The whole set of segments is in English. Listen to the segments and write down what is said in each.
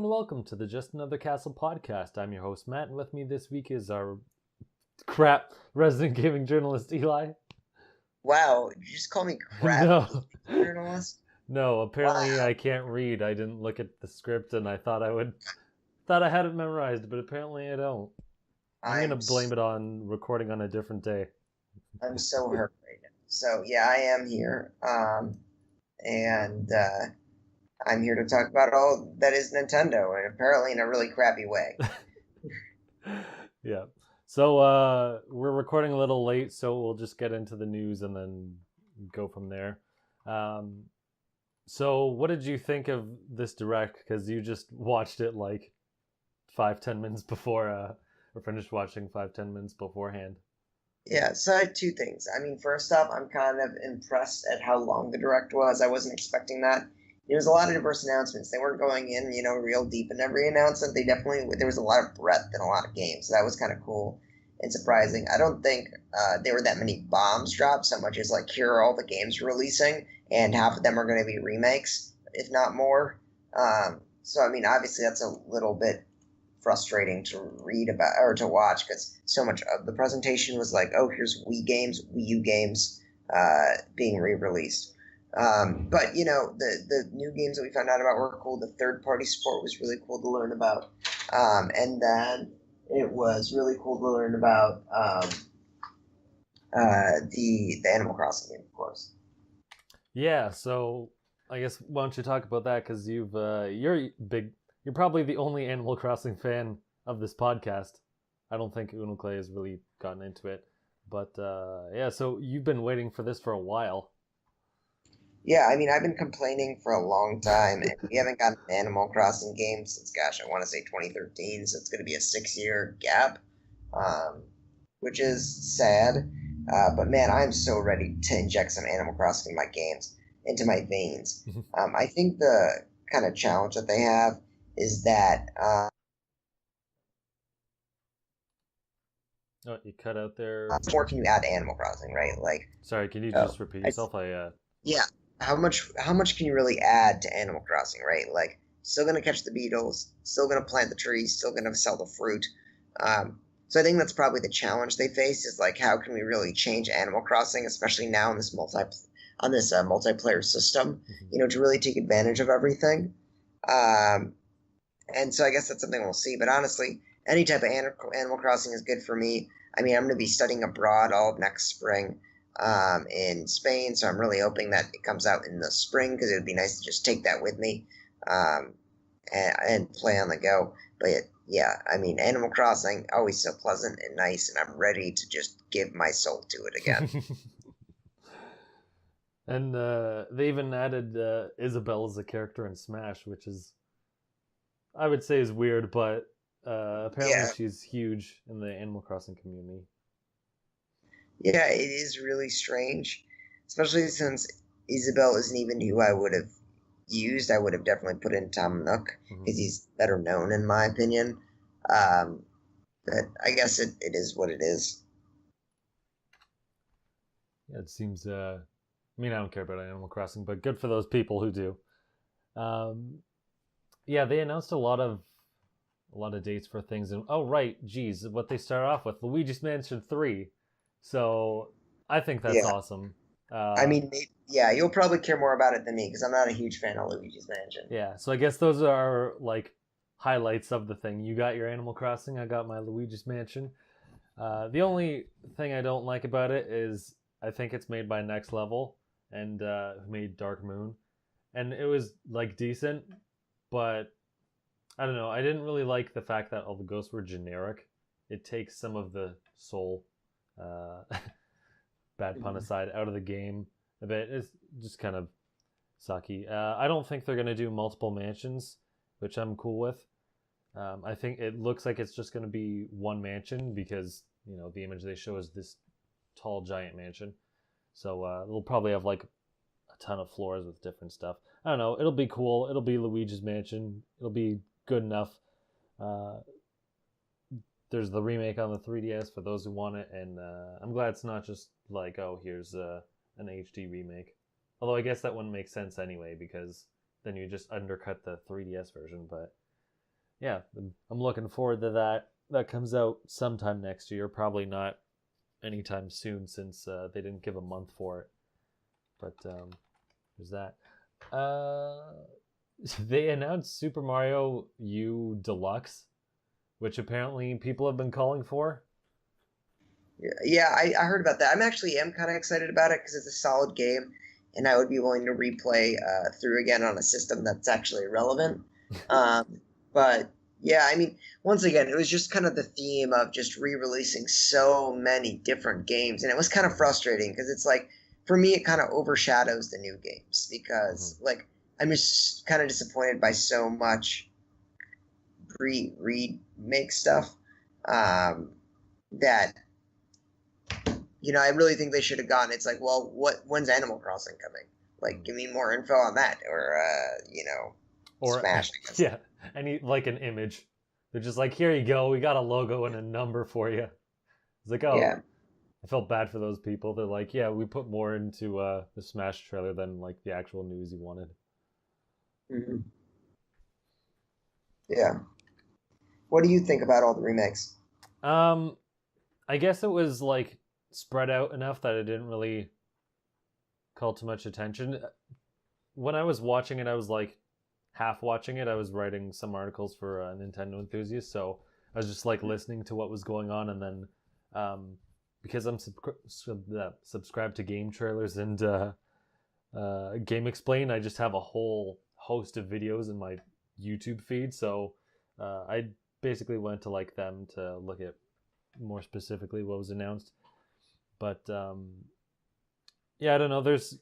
and welcome to the Just Another Castle podcast. I'm your host, Matt, and with me this week is our resident gaming journalist, Eli. Wow, did you just call me crap No. journalist? No, apparently Wow. I can't read. I didn't look at the script and I thought I had it memorized, but apparently I don't. I'm gonna I'm blame it on recording on a different day. I'm so hurt right now. So yeah, I am here, and I'm here to talk about all that is Nintendo, and apparently in a really crappy way. Yeah. So we're recording a little late, so we'll just get into the news and then go from there. So what did you think of this direct? Because you just watched it like 5-10 minutes before, or finished watching 5-10 minutes beforehand. Yeah, so I had two things. I mean, first off, I'm kind of impressed at how long the direct was. I wasn't expecting that. There was a lot of diverse announcements. They weren't going in, real deep in every announcement. There was a lot of breadth in a lot of games. So that was kind of cool and surprising. I don't think there were that many bombs dropped so much as like here are all the games we're releasing, and half of them are going to be remakes, if not more. So I mean, obviously that's a little bit frustrating to read about or to watch because so much of the presentation was like, oh, here's Wii U games being re-released. But the new games that we found out about were cool. The third-party support was really cool to learn about, and then it was really cool to learn about the Animal Crossing game, of course. Yeah. So I guess why don't you talk about that? Because you're probably the only Animal Crossing fan of this podcast. I don't think Uno Clay has really gotten into it, but yeah. So you've been waiting for this for a while. Yeah, I mean, I've been complaining for a long time, and we haven't gotten an Animal Crossing game since, gosh, I want to say 2013, so it's going to be a 6-year gap, which is sad. But man, I'm so ready to inject some Animal Crossing in my games, into my veins. I think the kind of challenge that they have is that. Oh, you cut out there. How much more can you add to Animal Crossing, right? Like, Sorry, can you oh, just repeat yourself? yeah, how much can you really add to Animal Crossing, right? Like, still gonna catch the beetles, still gonna plant the trees, still gonna sell the fruit. So I think that's probably the challenge they face is like how can we really change Animal Crossing, especially now in this multiplayer system, to really take advantage of everything. Um, and so I guess that's something we'll see. But honestly, any type of Animal Crossing is good for me. I mean, I'm going to be studying abroad all of next spring in Spain, so I'm really hoping that it comes out in the spring because it would be nice to just take that with me um, and play on the go. But yeah, I mean, Animal Crossing, always so pleasant and nice, and I'm ready to just give my soul to it again. And they even added Isabelle as a character in Smash, which is, I would say, is weird, but apparently Yeah. she's huge in the Animal Crossing community. Yeah, it is really strange, especially since Isabelle isn't even who I would have used. I would have definitely put in Tom Nook because he's better known, in my opinion. Um, but I guess it is what it is. Yeah, it seems. I mean, I don't care about Animal Crossing, but good for those people who do. Yeah, they announced a lot of dates for things, and oh right, geez, what they start off with Luigi's Mansion 3. So I think that's Yeah, awesome. I mean, yeah, you'll probably care more about it than me because I'm not a huge fan of Luigi's Mansion. Yeah, so I guess those are like highlights of the thing. You got your Animal Crossing, I got my Luigi's Mansion. The only thing I don't like about it is I think it's made by Next Level and who made Dark Moon, and it was like decent, but I don't know. I didn't really like the fact that all the ghosts were generic. It takes some of the soul, uh, bad pun aside, out of the game a bit. It's just kind of sucky. I don't think they're gonna do multiple mansions, which I'm cool with. I think it looks like it's just gonna be one mansion because the image they show is this tall giant mansion. So they'll probably have like a ton of floors with different stuff. I don't know. It'll be cool. It'll be Luigi's Mansion. It'll be good enough. Uh, there's the remake on the 3DS for those who want it, and I'm glad it's not just like, oh, here's an HD remake. Although I guess that wouldn't make sense anyway because then you just undercut the 3DS version. But yeah, I'm looking forward to that. That comes out sometime next year. Probably not anytime soon since they didn't give a month for it. But there's that. Uh, they announced Super Mario U Deluxe, which apparently people have been calling for. Yeah, I heard about that. Am kind of excited about it because it's a solid game, and I would be willing to replay through again on a system that's actually relevant. But yeah, I mean, once again, it was just kind of the theme of just re-releasing so many different games, and it was kind of frustrating because it's like, for me, it kind of overshadows the new games because like I'm just kind of disappointed by so much remake stuff that I really think they should have gotten. It's like, well, when's Animal Crossing coming? Like, give me more info on that, or Or Smash. I guess. yeah, any like an image. They're just like, here you go. We got a logo and a number for you. It's like, oh, Yeah. I felt bad for those people. They're like, yeah, we put more into the Smash trailer than like the actual news you wanted. Mm-hmm. Yeah. What do you think about all the remakes? I guess it was like spread out enough that it didn't really call too much attention. When I was watching it, I was like half watching it. I was writing some articles for Nintendo enthusiasts, so I was just like listening to what was going on, and then because I'm subscribed to game trailers and Game Explain, I just have a whole host of videos in my YouTube feed. So I basically went to like them to look at more specifically what was announced. But yeah, I don't know. There's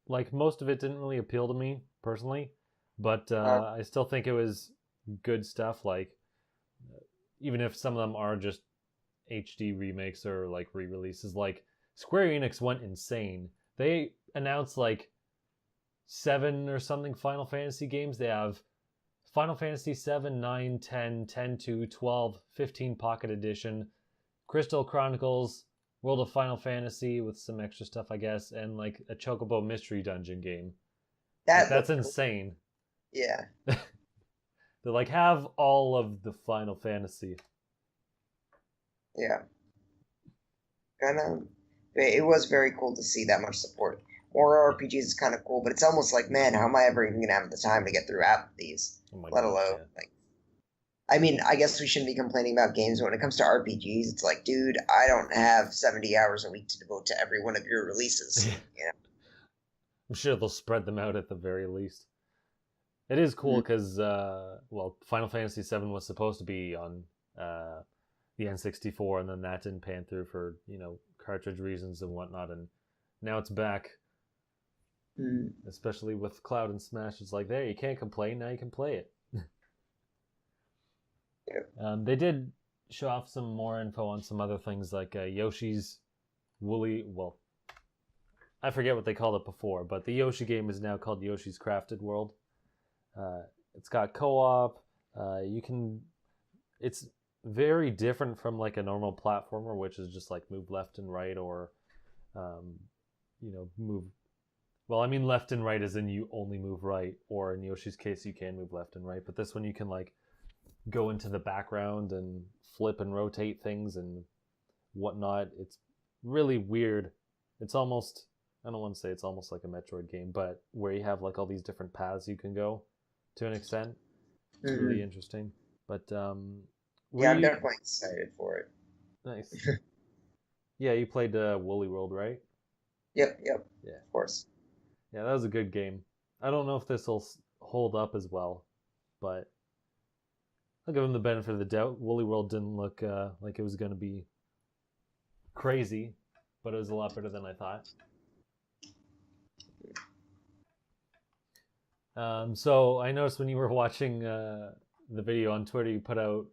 like most of it didn't really appeal to me personally, but I still think it was good stuff. Like even if some of them are just HD remakes or like re-releases, like Square Enix went insane. They announced like 7 or something Final Fantasy games. They have Final Fantasy 7, 9, 10, 10 2, 12, 15 Pocket Edition, Crystal Chronicles, World of Final Fantasy with some extra stuff, I guess, and like a Chocobo Mystery Dungeon game. Like, that's insane. Yeah. They're like, have all of the Final Fantasy. Yeah. Kind of. It was very cool to see that much support. More RPGs is kind of cool, but it's almost like, man, how am I ever even gonna have the time to get through half of these? Let alone like. I mean, I guess we shouldn't be complaining about games, but when it comes to RPGs, it's like, dude, I don't have 70 hours a week to devote to every one of your releases. I'm sure they'll spread them out at the very least. It is cool because, well, Final Fantasy VII was supposed to be on the N64, and then that didn't pan through for, cartridge reasons and whatnot, and now it's back. Especially with Cloud and Smash, it's like, there, you can't complain, now you can play it. They did show off some more info on some other things like Yoshi's Woolly. Well, I forget what they called it before, but the Yoshi game is now called Yoshi's Crafted World. It's got co-op. It's very different from like a normal platformer, which is just like move left and right or, move. Well, I mean left and right as in you only move right, or in Yoshi's case you can move left and right. But this one you can like go into the background and flip and rotate things and whatnot. It's really weird. It's almost, I don't want to say it's almost like a Metroid game, but where you have like all these different paths you can go to an extent. It's really interesting. But yeah, I'm definitely excited for it. Nice. Yeah, you played Woolly World, right? Yep. Yeah, of course. Yeah, that was a good game. I don't know if this will hold up as well, but I'll give him the benefit of the doubt. Woolly World didn't look like it was going to be crazy, but it was a lot better than I thought. So I noticed when you were watching the video on Twitter, you put out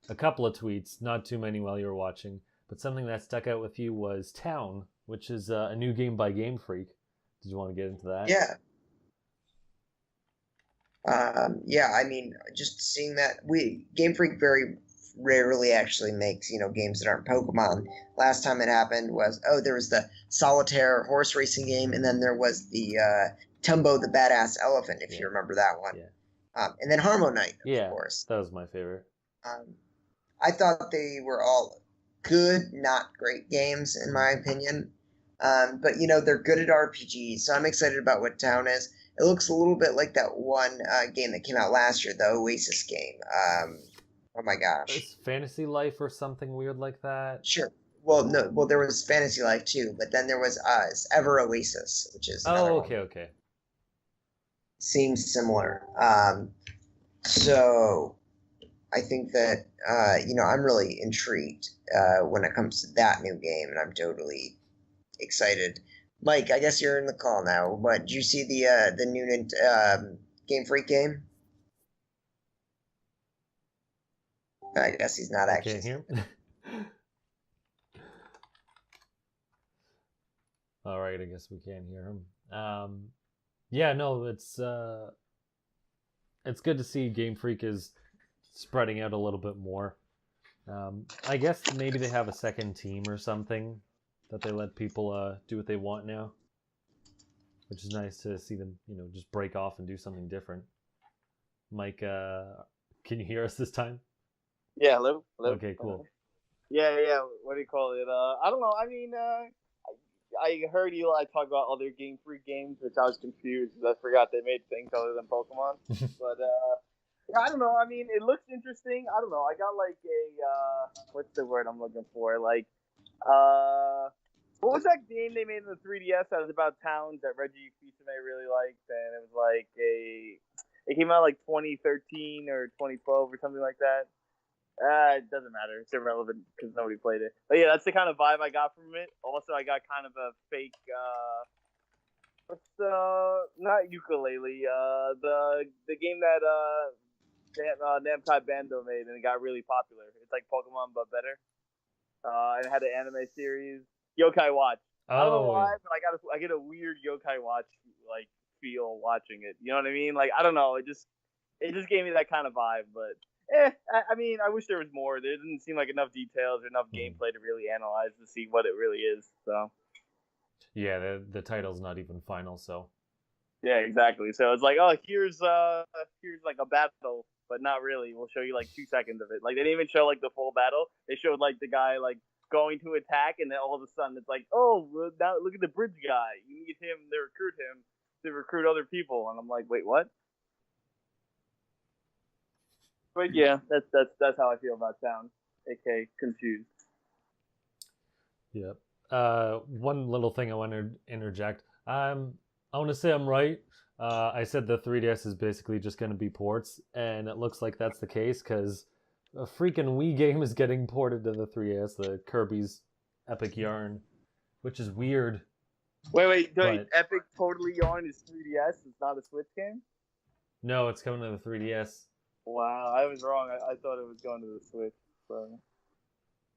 a couple of tweets, not too many while you were watching, but something that stuck out with you was Town, which is a new game by Game Freak. Did you want to get into that? Yeah. Yeah, I mean, just seeing that Game Freak very rarely actually makes, games that aren't Pokemon. Last time it happened was, there was the Solitaire horse racing game, and then there was the Tumbo the Badass Elephant, if you remember that one. Yeah. And then Harmonite, of Yeah, course. that was my favorite. Um, I thought they were all good, not great games, in Mhm. my opinion. But they're good at RPGs, so I'm excited about what Town is. It looks a little bit like that one game that came out last year, the Oasis game. Oh my gosh. It's Fantasy Life or something weird like that. Sure. Well, no. Well, there was Fantasy Life too, but then there was Ever Oasis, which is another Oh, one. okay, okay. Seems similar. So I think that I'm really intrigued when it comes to that new game, and I'm totally excited. Mike, I guess you're in the call now. What did you see the new Game Freak game? I guess he's not You actually. can't hear him? All right, I guess we can't hear him. Yeah, no, it's good to see Game Freak is spreading out a little bit more. I guess maybe they have a second team or something that they let people do what they want now, which is nice to see them, just break off and do something different. Mike, can you hear us this time? Yeah, hello, hello. Okay, cool. Yeah, yeah. What do you call it? I don't know. I mean, I heard Eli talk about other Game Freak games, which I was confused because I forgot they made things other than Pokemon. But yeah, I don't know. I mean, it looks interesting. I don't know. I got like a what's the word I'm looking for? Like what was that game they made in the 3DS that was about towns that Reggie Fils-Aimé really liked, and it was like it came out like 2013 or 2012 or something like that. It doesn't matter. It's irrelevant because nobody played it. But yeah, that's the kind of vibe I got from it. Also, I got kind of a fake, what's not ukulele, the game that Namco Bando made and it got really popular. It's like Pokemon but better. And it had an anime series, Yokai Watch. I don't know Oh, why, yeah. but I get a weird Yokai Watch like feel watching it. You know what I mean? Like I don't know. It just gave me that kind of vibe, but. I mean, I wish there was more. There didn't seem like enough details or enough gameplay to really analyze to see what it really is. So Yeah, the title's not even final, so. yeah, exactly. So it's like, oh, here's like a battle, but not really. We'll show you like 2 seconds of it. Like they didn't even show like the full battle. They showed like the guy like going to attack, and then all of a sudden it's like, oh, now look at the bridge guy. You need him to recruit other people, and I'm like, wait, what? But yeah, that's how I feel about Town, aka confused. Yep. One little thing I want to interject. I want to say I'm right. I said the 3DS is basically just going to be ports, and it looks like that's the case because a freaking Wii game is getting ported to the 3DS, the Kirby's Epic Yarn, which is weird. Wait. But Epic Totally Yarn is 3DS. It's not a Switch game. no, it's coming to the 3DS. Wow, I was wrong. I thought it was going to the Switch. So.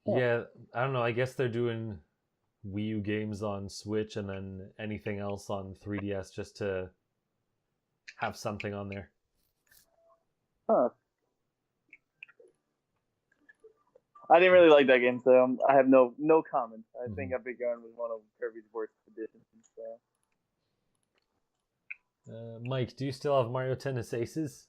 Yeah, I don't know. I guess they're doing Wii U games on Switch and then anything else on 3DS just to have something on there. Huh. I didn't really like that game, so I have no comments. I think Epic Yarn was one of Kirby's worst editions. So. Mike, do you still have Mario Tennis Aces?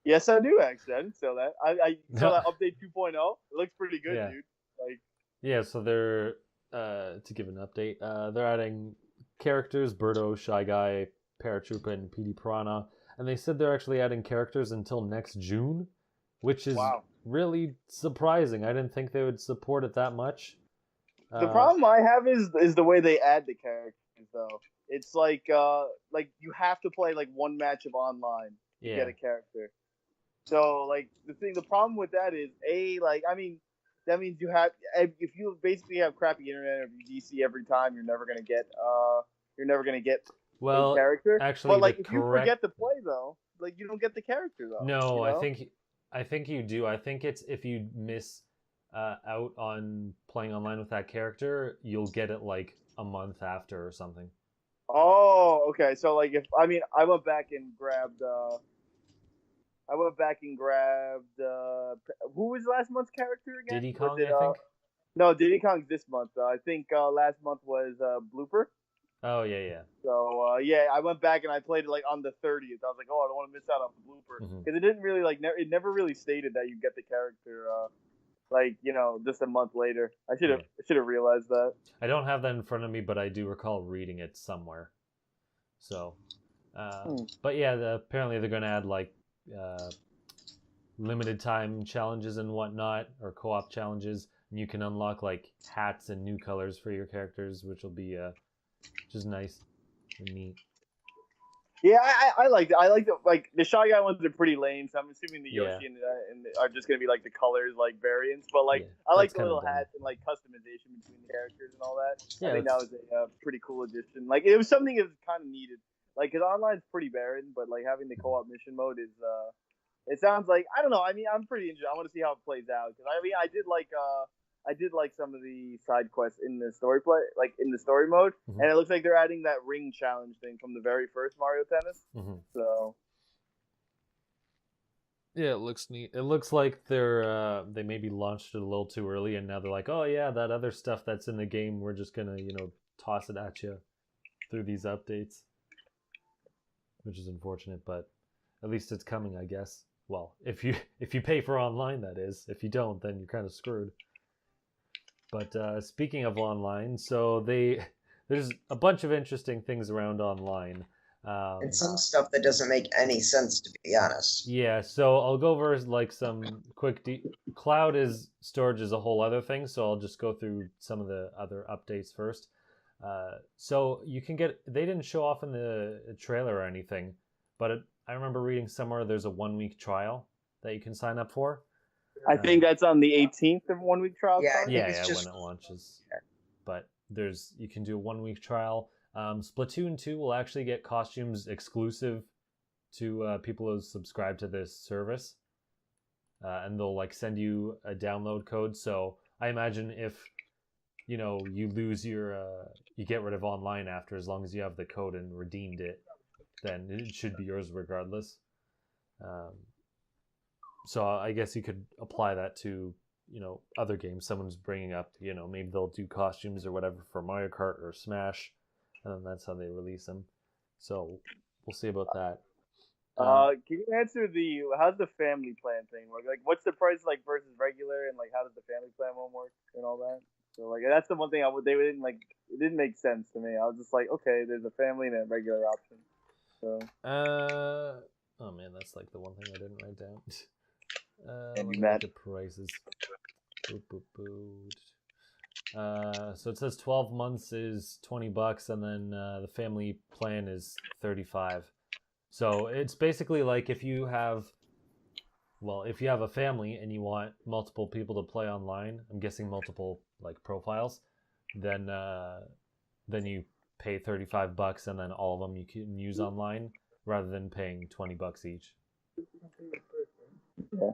Yes, I do actually. I didn't sell that. I saw that update 2.0. It looks pretty good, Yeah. dude. Like Yeah, so they're to give an update, they're adding characters, Birdo, Shy Guy, Paratroopa, and PD Piranha, and they said they're actually adding characters until next June, which is really surprising. I didn't think they would support it that much. The problem I have is the way they add the characters though. It's like you have to play like one match of online to get a character. So like the problem with that is that means you have if you basically have crappy internet or DC every time you're never gonna get a character. Actually, but like if you forget to play though, like you don't get the character though. No, I think you do. I think it's if you miss out on playing online with that character, you'll get it like a month after or something. Oh, okay. So like I went back and grabbed who was last month's character again? Diddy Kong, I think. No, Diddy Kong's this month. I think last month was Blooper. Oh yeah, So yeah, I went back and I played it like on the 30th. I was like, oh, I don't want to miss out on the blooper yeah. because it didn't really like it never really stated that you get the character like just a month later. Yeah. I should have realized that. I don't have that in front of me, but I do recall reading it somewhere. So, Hmm. but yeah, apparently they're going to add like uh, limited time challenges and whatnot, or co-op challenges, and you can unlock like hats and new colors for your characters, which will be just nice and neat. Yeah, I like I like the Shy Guy ones are pretty lame. So I'm assuming the Yeah, Yoshi and are just gonna be like the colors like variants. But yeah, like I like that's the kind of little dumb. hats and like customization between the characters and all that. I Yeah, think that it's was a pretty cool addition. Like it was something that was kind of needed. Like because online's pretty barren, but like having the co-op mission mode is it sounds like I don't know. I mean, I'm pretty interested. I want to see how it plays out because I mean, I did like some of the side quests in the story play, like in the story mode, mm-hmm. and it looks like they're adding that ring challenge thing from the very first Mario Tennis. Mm-hmm. So Yeah, it looks neat. It looks like they maybe launched it a little too early, and now they're like, oh yeah, that other stuff that's in the game, we're just gonna toss it at you through these updates, which is unfortunate, but at least it's coming, I guess. Well, if you pay for online, that is. If you don't, then you're kind of screwed. But speaking of online, so there's a bunch of interesting things around online. And some stuff that doesn't make any sense, to be honest. Yeah, so I'll go over like some quick. Cloud is storage is a whole other thing, so I'll just go through some of the other updates first. So you can get. They didn't show off in the trailer or anything, but I remember reading somewhere there's a 1 week trial that you can sign up for. I think that's on the 18th of 1 week trial. Yeah, I think Yeah, it's yeah, just when it launches. But you can do a 1 week trial. Splatoon 2 will actually get costumes exclusive to people who subscribe to this service, and they'll like send you a download code. So I imagine if you lose your you get rid of online after, as long as you have the code and redeemed it, then it should be yours regardless. Um, so I guess you could apply that to other games someone's bringing up. Maybe they'll do costumes or whatever for Mario Kart or Smash, and then that's how they release them. So we'll see about that. Can you answer how's the family plan thing work? Like, what's the price like versus regular, and like how does the family plan one work and all that? So like that's the one thing they didn't like. It didn't make sense to me. I was just like, okay, there's a family and a regular option. So oh man, that's like the one thing I didn't write down. And Let me look at prices. Boop, boop, boop. So it says 12 months is $20, and then the family plan is 35. So it's basically like if you have a family and you want multiple people to play online, I'm guessing multiple like profiles, then you pay $35, and then all of them you can use online rather than paying $20 each. Yeah.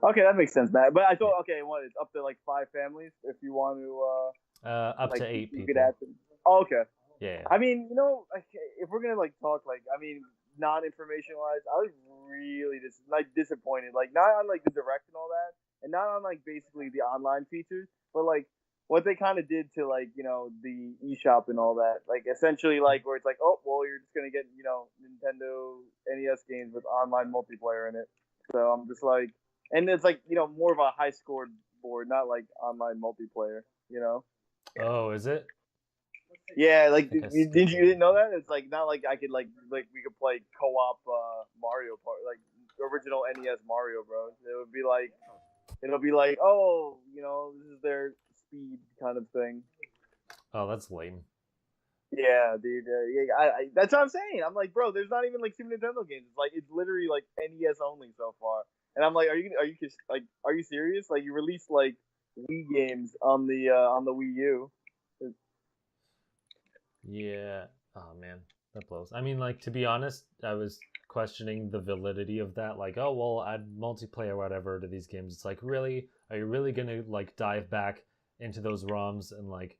Okay, that makes sense, Matt. But I thought, okay, it's up to like 5 families if you want to. Up like, to 8 people. Could add them. Oh, okay. Yeah. I mean, like, if we're gonna like talk, like, I mean, non-information wise, I was really disappointed. Like, not on like the direct and all that, and not on like basically the online features, but like what they kind of did to like the eShop and all that. Like essentially, like where it's like, oh well, you're just gonna get Nintendo NES games with online multiplayer in it. So I'm just like, and it's like more of a high scored board, not like online multiplayer. Oh, is it? Yeah, like you didn't know that? It's like not like I could like we could play co-op Mario Party, like original NES Mario Bros. It'll be like oh this is their speed kind of thing. Oh, that's lame. Yeah, dude. That's what I'm saying. I'm like, bro, there's not even like Super Nintendo games. It's literally like NES only so far. And I'm like, are you serious? Like you released like Wii games on the Wii U. Yeah. Oh man, that blows. I mean, like to be honest, I was questioning the validity of that. Like, oh well, add multiplayer, whatever, to these games. It's like, really, are you really gonna like dive back into those ROMs and like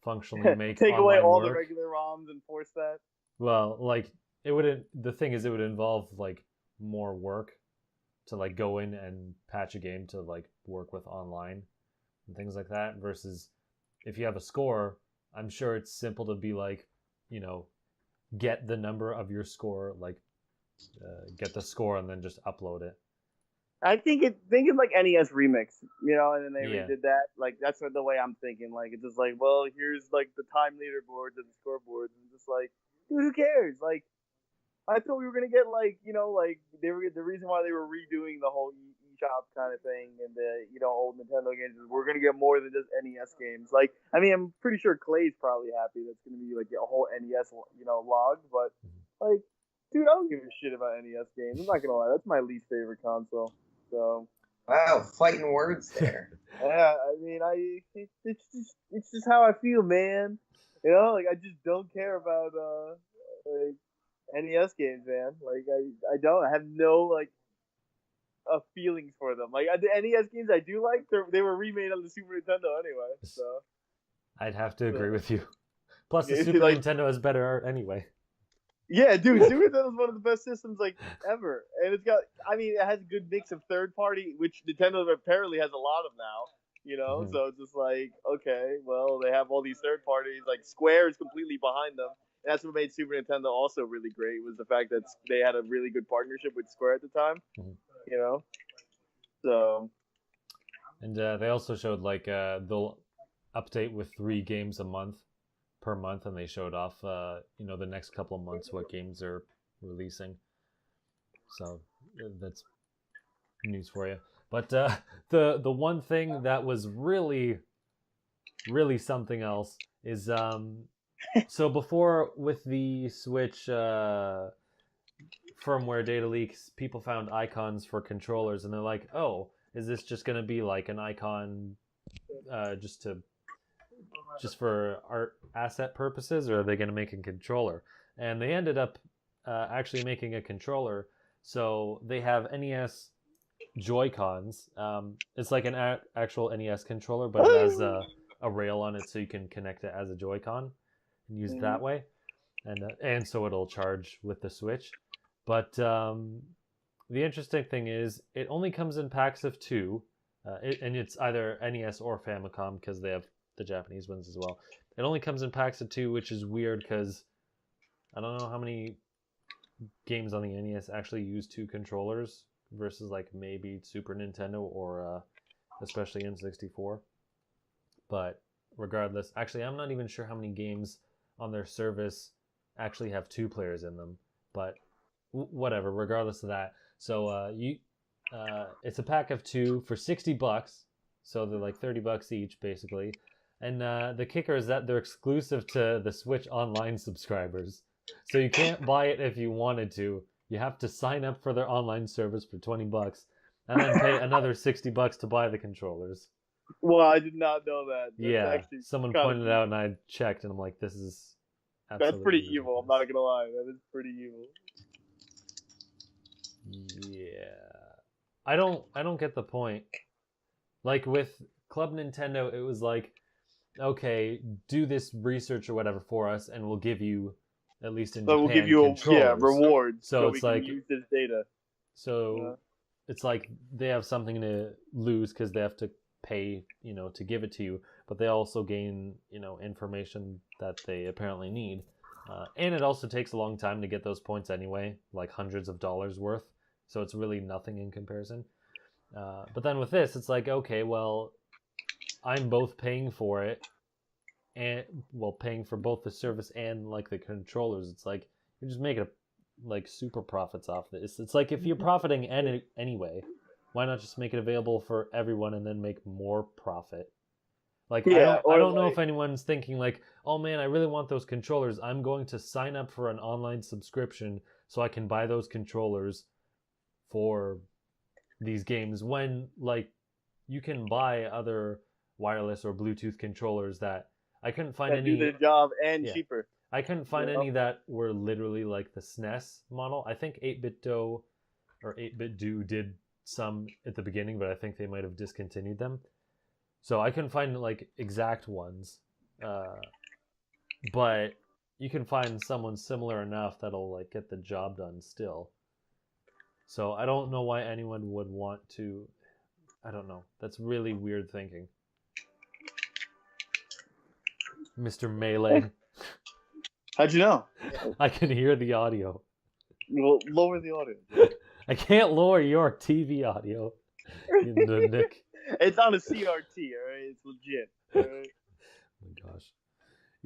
functionally make take away all work? The regular ROMs and force that? Well, like it wouldn't. The thing is, it would involve like more work to like go in and patch a game to like work with online and things like that. Versus if you have a score, I'm sure it's simple to be like, you know, get the number of your score, like get the score and then just upload it. I think it's like NES remix, and then they Yeah. redid that. Like that's the way I'm thinking. Like it's just like, well, here's like the time leaderboards and the scoreboards, and just like, dude, who cares? Like, I thought we were gonna get like, like they were the reason why they were redoing the whole eShop kind of thing and the old Nintendo games is we're gonna get more than just NES games. Like, I mean, I'm pretty sure Clay's probably happy that's gonna be like a whole NES, log, but like, dude, I don't give a shit about NES games. I'm not gonna lie, that's my least favorite console. So Wow, fighting words there. yeah, I mean, it's just how I feel, man. Like I just don't care about like NES games, man. Like I don't. I have no like feelings for them. Like the NES games I do like, they were remade on the Super Nintendo anyway. So I'd have to agree with you. Plus, the Super Nintendo is better art anyway. Yeah, dude, Super Nintendo is one of the best systems like ever, and it has a good mix of third party, which Nintendo apparently has a lot of now. Mhm. So it's just like, okay, well, they have all these third parties. Like Square is completely behind them. And that's what made Super Nintendo also really great was the fact that they had a really good partnership with Square at the time. Mhm. So. And they also showed like they'll update with 3 games a month per month, and they showed off the next couple of months what games are releasing. So that's news for you. But the one thing that was really something else is so before with the Switch firmware data leaks, people found icons for controllers, and they're like, oh, is this just going to be like an icon just for art asset purposes, or are they going to make a controller? And they ended up actually making a controller. So they have NES Joy-Cons. It's like an actual NES controller, but it has a rail on it, so you can connect it as a Joy-Con and use it that way. And so it'll charge with the Switch. But the interesting thing is, it only comes in packs of 2, and it's either NES or Famicom because they have the Japanese ones as well. It only comes in packs of 2, which is weird because I don't know how many games on the NES actually use 2 controllers versus like maybe Super Nintendo or especially N64. But regardless, actually, I'm not even sure how many games on their service actually have 2 players in them. But whatever, regardless of that. So it's a pack of 2 for $60. So they're like $30 each, basically. And the kicker is that they're exclusive to the Switch Online subscribers. So you can't buy it if you wanted to. You have to sign up for their online service for $20 and then pay another $60 to buy the controllers. Well, I did not know that. That's someone pointed it out, and I checked, and I'm like, this is absolutely that's pretty ridiculous. evil. I'm not gonna lie, that is pretty evil. Yeah, I don't get the point. Like with Club Nintendo, it was like, okay, do this research or whatever for us, and we'll give you, at least in Japan, we'll give you rewards. So it's like use this data. So it's like they have something to lose because they have to pay, to give it to you, but they also gain, information that they apparently need. And it also takes a long time to get those points anyway, like hundreds of dollars worth. So it's really nothing in comparison. But then with this, it's like, okay, well, I'm both paying for it and paying for both the service and like the controllers. It's like you're just making like super profits off this. It's like if you're profiting anyway, why not just make it available for everyone and then make more profit? Like I don't know if anyone's thinking like, oh man, I really want those controllers. I'm going to sign up for an online subscription so I can buy those controllers for these games, when like you can buy other wireless or Bluetooth controllers that I couldn't find any do the job and cheaper. I couldn't find any that were literally like the SNES model. I think 8BitDo or 8BitDo did some at the beginning, but I think they might have discontinued them. So I couldn't find like exact ones. But you can find someone similar enough that'll like get the job done still. So I don't know why anyone would want to. I don't know. That's really weird thinking. Mr. Melee. How'd you know? I can hear the audio. Well, lower the audio. I can't lower your TV audio. You Nick. It's on a CRT, alright? It's legit. All right? Oh my gosh.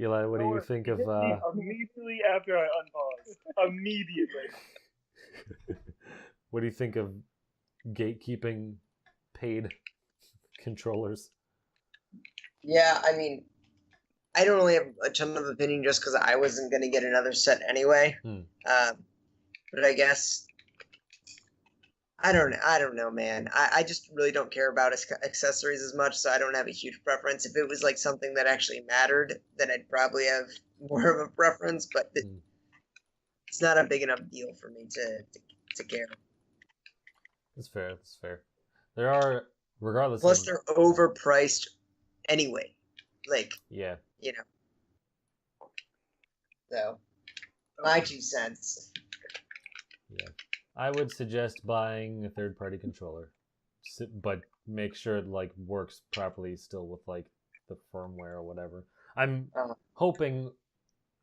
Eli, what do you think of Immediately after I unpause. Immediately. what do you think of gatekeeping paid controllers? Yeah, I mean, I don't really have a ton of opinion just because I wasn't going to get another set anyway. But I guess I don't know, man. I just really don't care about accessories as much, so I don't have a huge preference. If it was like something that actually mattered, then I'd probably have more of a preference. But it's not a big enough deal for me to care. That's fair. That's fair. There are, regardless. Plus, they're overpriced anyway. Like, yeah, you know. So, my 2 cents. Yeah. I would suggest buying a third-party controller, but make sure it like works properly still with like the firmware or whatever. I'm hoping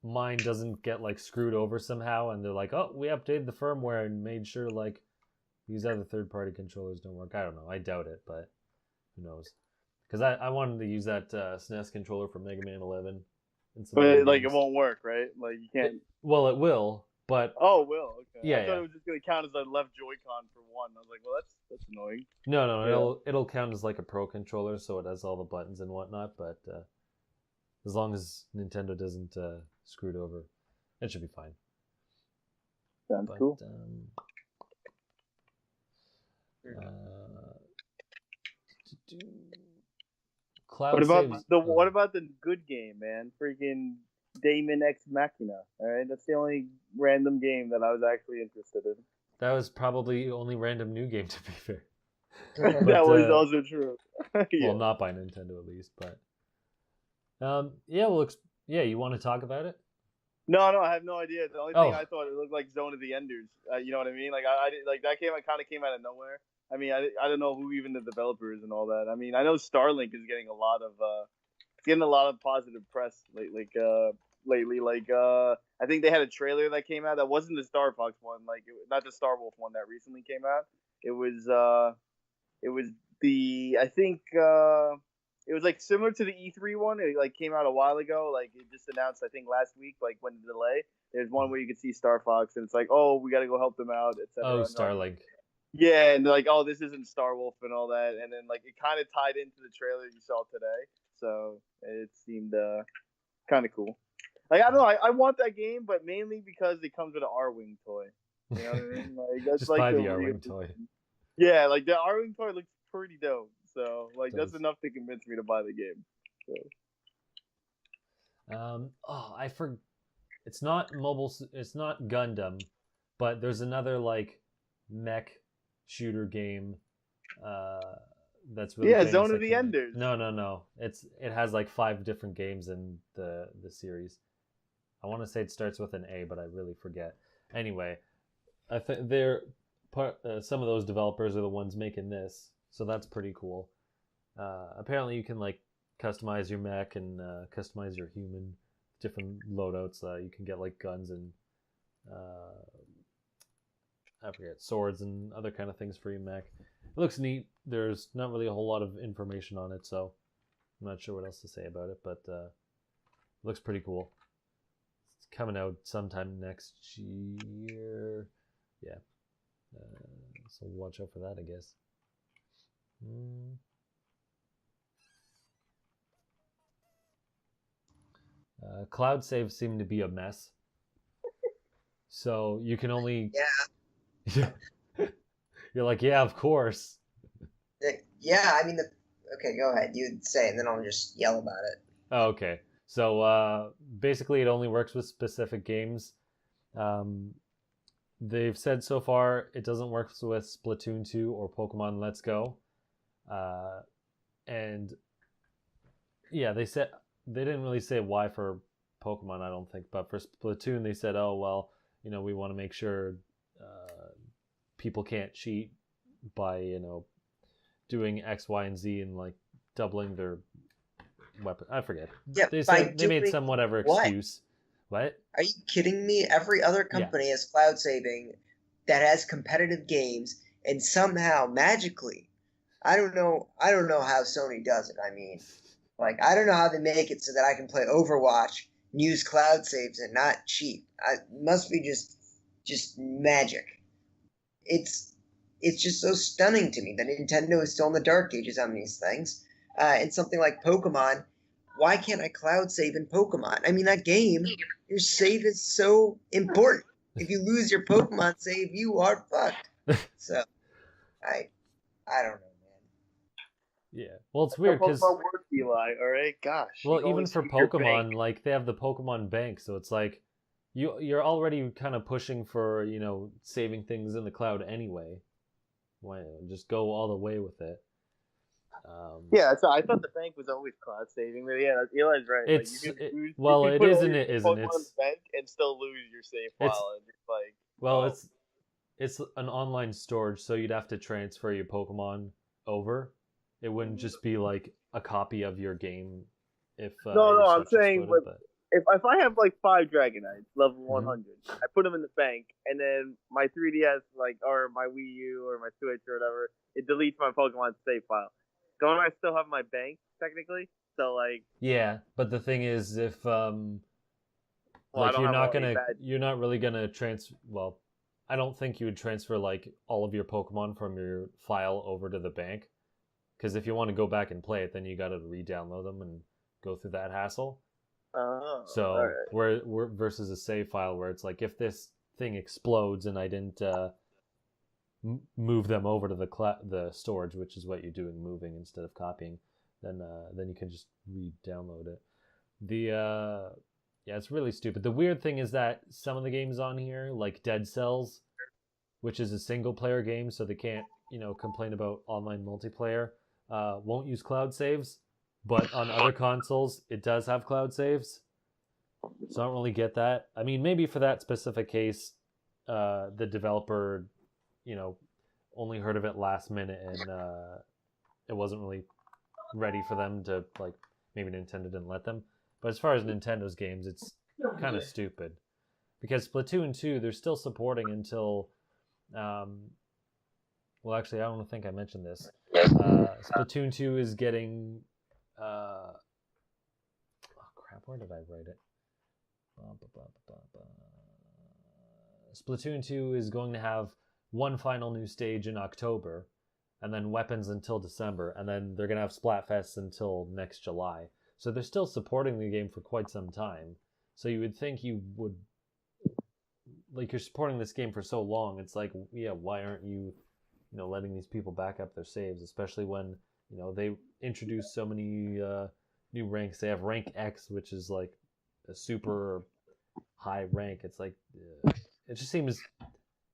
mine doesn't get like screwed over somehow, and they're like, "Oh, we updated the firmware and made sure like these other third-party controllers don't work." I don't know. I doubt it, but who knows? Because I wanted to use that SNES controller for Mega Man 11. But like it won't work, right? Like you can't. Well, it will. But oh, it will. Okay. Yeah, I thought it was just gonna count as a left Joy-Con for one. I was like, well, that's annoying. No, it'll count as like a pro controller, so it has all the buttons and whatnot. But as long as Nintendo doesn't screw it over, it should be fine. Sounds cool. Cloud what about the good game, man? Freaking Daemon X Machina. All right, that's the only random game that I was actually interested in. That was probably the only random new game, to be fair. But, that was also true. Yeah. Well, not by Nintendo at least, but you want to talk about it? No, I have no idea. The only thing I thought it looked like Zone of the Enders. You know what I mean? Like I like that game. Kind of came out of nowhere. I mean, I don't know who even the developer is and all that. I mean, I know Starlink is getting a lot of positive press lately. Like I think they had a trailer that came out that wasn't the Star Fox one, like not the Star Wolf one that recently came out. It was it was like similar to the E3 one. It like came out a while ago. Like it just announced, I think last week. Like when the delay, there's one where you can see Star Fox, and it's like, oh, we got to go help them out, etc. Oh, Starlink. Yeah, and they're like, oh, this isn't Star Wolf and all that, and then like it kind of tied into the trailer you saw today, so it seemed kind of cool. Like I don't know, I want that game, but mainly because it comes with an R-Wing toy. You know what I mean? Like that's just like buy the R-Wing toy. Yeah, like the R-Wing toy looks pretty dope. So like that's does. enough to convince me to buy the game. So. It's not mobile. It's not Gundam, but there's another like mech shooter game. That's really Zone of the Enders. No. It has like 5 different games in the series. I want to say it starts with an A, but I really forget. Anyway, I think some of those developers are the ones making this, so that's pretty cool. Apparently, you can like customize your mech and customize your human, different loadouts. You can get like guns and I forget, swords and other kind of things for your mech. It looks neat. There's not really a whole lot of information on it, so I'm not sure what else to say about it, but it looks pretty cool. It's coming out sometime next year. Yeah. So watch out for that, I guess. Cloud saves seem to be a mess. So you can only... Yeah. You're like, yeah, of course. Yeah, I mean, okay, go ahead. You say it, and then I'll just yell about it. Oh, okay. So basically, it only works with specific games. They've said so far it doesn't work with Splatoon 2 or Pokemon Let's Go. And yeah, they didn't really say why for Pokemon, I don't think, but for Splatoon, they said, oh, well, we want to make sure people can't cheat by, doing X, Y, and Z and like doubling their weapon. I forget. Yeah, They by said they made doing some whatever what? excuse. What? Are you kidding me? Every other company has cloud saving that has competitive games, and somehow magically, I don't know how Sony does it. I mean, like I don't know how they make it so that I can play Overwatch and use cloud saves and not cheat. It must be just magic. It's just so stunning to me that Nintendo is still in the dark ages on these things. And something like Pokemon, why can't I cloud save in Pokemon? I mean, that game, your save is so important. If you lose your Pokemon save, you are fucked. So, I don't know, man. Yeah. Well, it's That's weird how because Pokemon works, Eli. All right, gosh. well, you even always for keep your bank. Pokemon, like they have the Pokemon Bank, so it's like you're already kind of pushing for saving things in the cloud anyway. Why just go all the way with it? Yeah, so I thought the bank was always cloud saving, but yeah, Eli's right. Like It's you can lose, well, you can it put is all and your it isn't. Pokemon in the bank and still lose your save It's file, and it's like, well, oh. it's an online storage, so you'd have to transfer your Pokemon over. It wouldn't just be like a copy of your game if No, your I'm Switch saying, exploded. But if I have like 5 Dragonites, level Mhm. 100, I put them in the bank, and then my 3DS, or my Wii U or my Switch or whatever, it deletes my Pokemon save file. Don't I still have my bank technically? So like, yeah, but the thing is, if I like don't have all any bad. you're not really gonna transfer. Well, I don't think you would transfer like all of your Pokemon from your file over to the bank, because if you want to go back and play it, then you got to re-download them and go through that hassle. Oh, all So right. we're versus a save file where it's like if this thing explodes and I didn't move them over to the storage, which is what you're doing, moving instead of copying, then you can just re-download it. The yeah, it's really stupid. The weird thing is that some of the games on here, like Dead Cells, which is a single player game, so they can't complain about online multiplayer, won't use cloud saves. But on other consoles, it does have cloud saves. So I don't really get that. I mean, maybe for that specific case, the developer, only heard of it last minute and it wasn't really ready for them to, like, maybe Nintendo didn't let them. But as far as Nintendo's games, it's kind of stupid. Because Splatoon 2, they're still supporting until, well, actually, I don't think I mentioned this. Splatoon 2 is getting, oh crap, where did I write it? Splatoon 2 is going to have one final new stage in October, and then weapons until December, and then they're going to have Splatfest until next July. So they're still supporting the game for quite some time. So you would think you would, like, you're supporting this game for so long, it's like, yeah, why aren't you, letting these people back up their saves, especially when, they introduce so many new ranks. They have rank X, which is like a super high rank. It's like, it just seems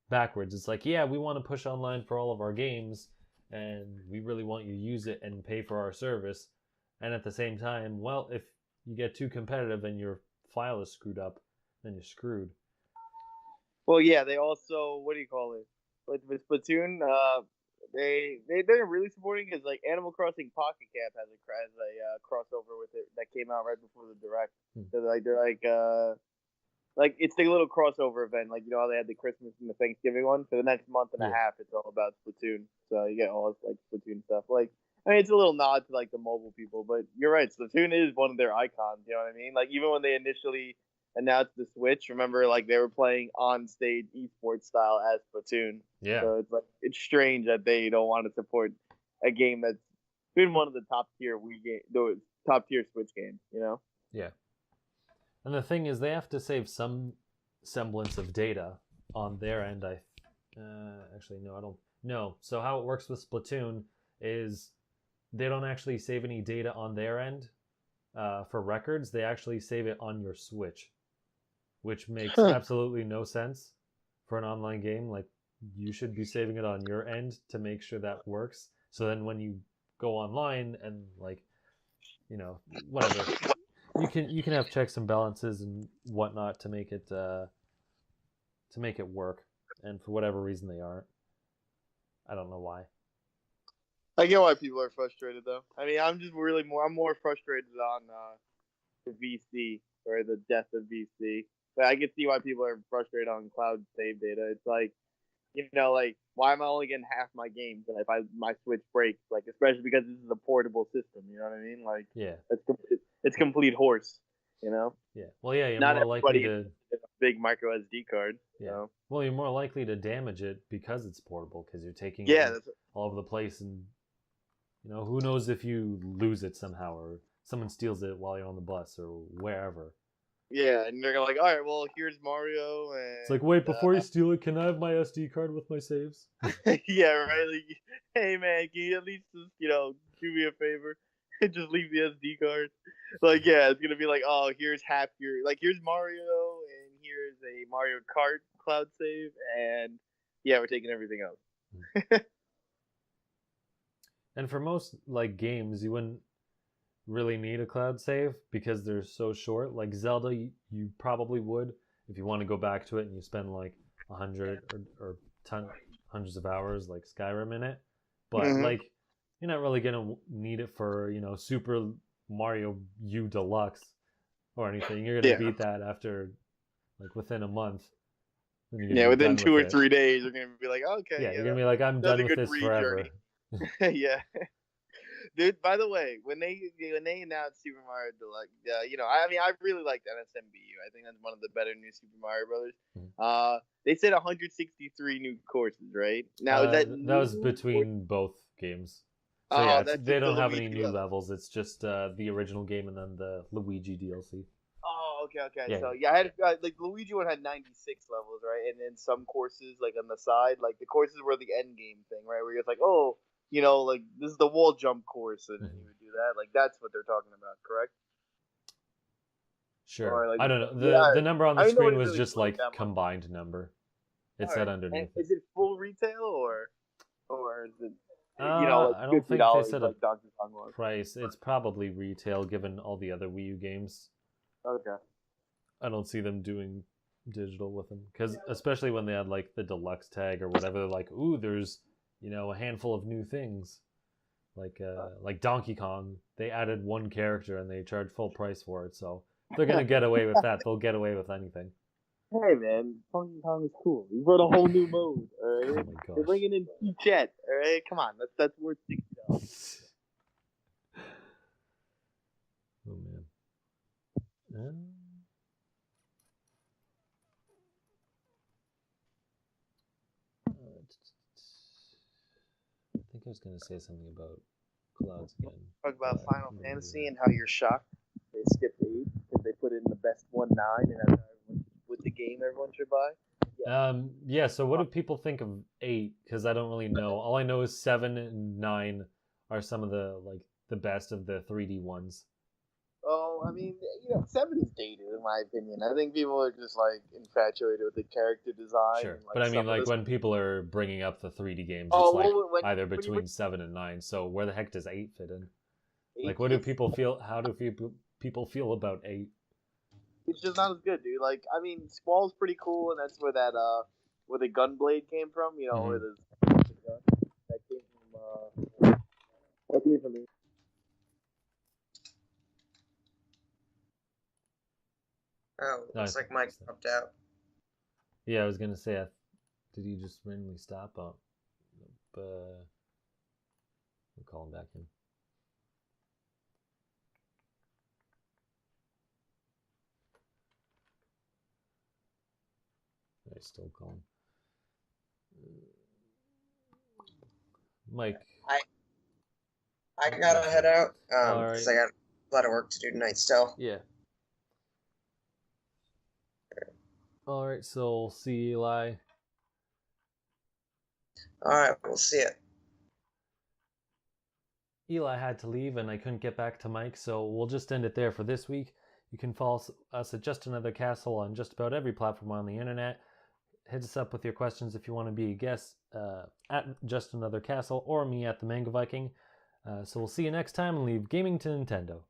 backwards. It's like, yeah, we want to push online for all of our games, and we really want you to use it and pay for our service. And at the same time, well, if you get too competitive and your file is screwed up, then you're screwed. Well, yeah, they also, what do you call it? Like with Splatoon, they're really supporting is like Animal Crossing Pocket Camp has a crossover with it that came out right before the direct. So like it's the little crossover event, like how they had the Christmas and the Thanksgiving one. For the next month and a half, it's all about Splatoon. So you get all this like Splatoon stuff. Like, I mean, it's a little nod to like the mobile people, but you're right. Splatoon is one of their icons. You know what I mean? Like even when they initially announced the Switch, remember like they were playing on stage esports style as Splatoon. Yeah. So it's like it's strange that they don't want to support a game that's been one of the top tier the top tier Switch games. Yeah. And the thing is, they have to save some semblance of data on their end. Actually, no, I don't know. So how it works with Splatoon is they don't actually save any data on their end for records. They actually save it on your Switch, which makes absolutely no sense for an online game. Like, you should be saving it on your end to make sure that works. So then when you go online and, like, whatever, you can have checks and balances and whatnot to make it work. And for whatever reason they aren't. I don't know why. I get why people are frustrated though. I mean, I'm more frustrated on the VC or the death of VC. But I can see why people are frustrated on cloud save data. It's like, like why am I only getting half my games and if my Switch breaks, like especially because this is a portable system, you know what I mean? Like Yeah. it's complete horse, you know. Yeah. Well, yeah, you're Not more likely everybody to. has a big micro SD card. Yeah. So. Well, you're more likely to damage it because it's portable because you're taking Yeah, it all over the place, and who knows if you lose it somehow or someone steals it while you're on the bus or wherever. yeah, and they're like, all right, well, here's Mario, and It's like, wait, before you steal it, can I have my SD card with my saves? yeah, right. Like, hey man, can you at least just do me a favor and just leave the SD card? Like, yeah, it's gonna be like, oh, here's here's Mario, and here's a Mario Kart cloud save, and yeah, we're taking everything else. And for most games, you wouldn't really need a cloud save because they're so short. Like Zelda, you probably would if you want to go back to it and you spend 100 or hundreds of hours like Skyrim in it. But you're not really gonna need it for Super Mario U Deluxe or anything. You're gonna beat that after within a month. Yeah, within 2 or 3 days, you're gonna be like, okay, yeah, you're gonna be like, I'm done with this forever. Yeah. Dude, by the way, when they announced Super Mario Deluxe, I really liked NSMBU. I think that's one of the better new Super Mario Brothers. Mm-hmm. They said 163 new courses, right? Now that was between both games. So yeah, they don't have any new levels. It's just the original game and then the Luigi DLC. Oh, okay. Yeah, so I had Luigi one had 96 levels, right? And then some courses on the side, the courses were the end game thing, right? Where it's like, oh, this is the wall jump course, and you would do that. That's what they're talking about, correct? Sure. I don't know. The number on the screen was just combined number. It said underneath. Is it full retail or is it I don't think they said a Donkey Kong was? price. It's probably retail given all the other Wii U games. Okay. I don't see them doing digital with them because especially when they had the deluxe tag or whatever, they're like, ooh, there's a handful of new things, like Donkey Kong. They added one character and they charge full price for it, so if they're gonna get away with that, they'll get away with anything. Hey man, Donkey Kong is cool. You brought a whole new mode. All right, oh my gosh. They're bringing in Chet. All right, come on, that's worth $60. Oh man. I think I was going to say something about clouds again. Talk about Final Fantasy and how you're shocked they skipped 8 because they put in the best 1-9 and that's with the game everyone should buy. Yeah. So what do people think of 8? Because I don't really know. All I know is 7 and 9 are some of the the best of the 3D ones. Oh, I mean, 7 is dated in my opinion. I think people are just infatuated with the character design. Sure, and, but I mean, when people are bringing up the 3D games, it's either between 7 and 9. So where the heck does 8 fit in? What do people feel? How do people feel about 8? It's just not as good, dude. I mean, Squall's pretty cool, and that's where where the Gunblade came from. Where that came from me. Oh, looks like Mike dropped out. Yeah, I was gonna say, did he just randomly stop? We'll call him back in. I still call him. Mike. I gotta head out because I got a lot of work to do tonight still. Yeah. All right, so we'll see Eli. All right, we'll see it. Eli had to leave and I couldn't get back to Mike, so we'll just end it there for this week. You can follow us at Just Another Castle on just about every platform on the internet. Hit us up with your questions if you want to be a guest at Just Another Castle or me at the Manga Viking. So we'll see you next time and leave gaming to Nintendo.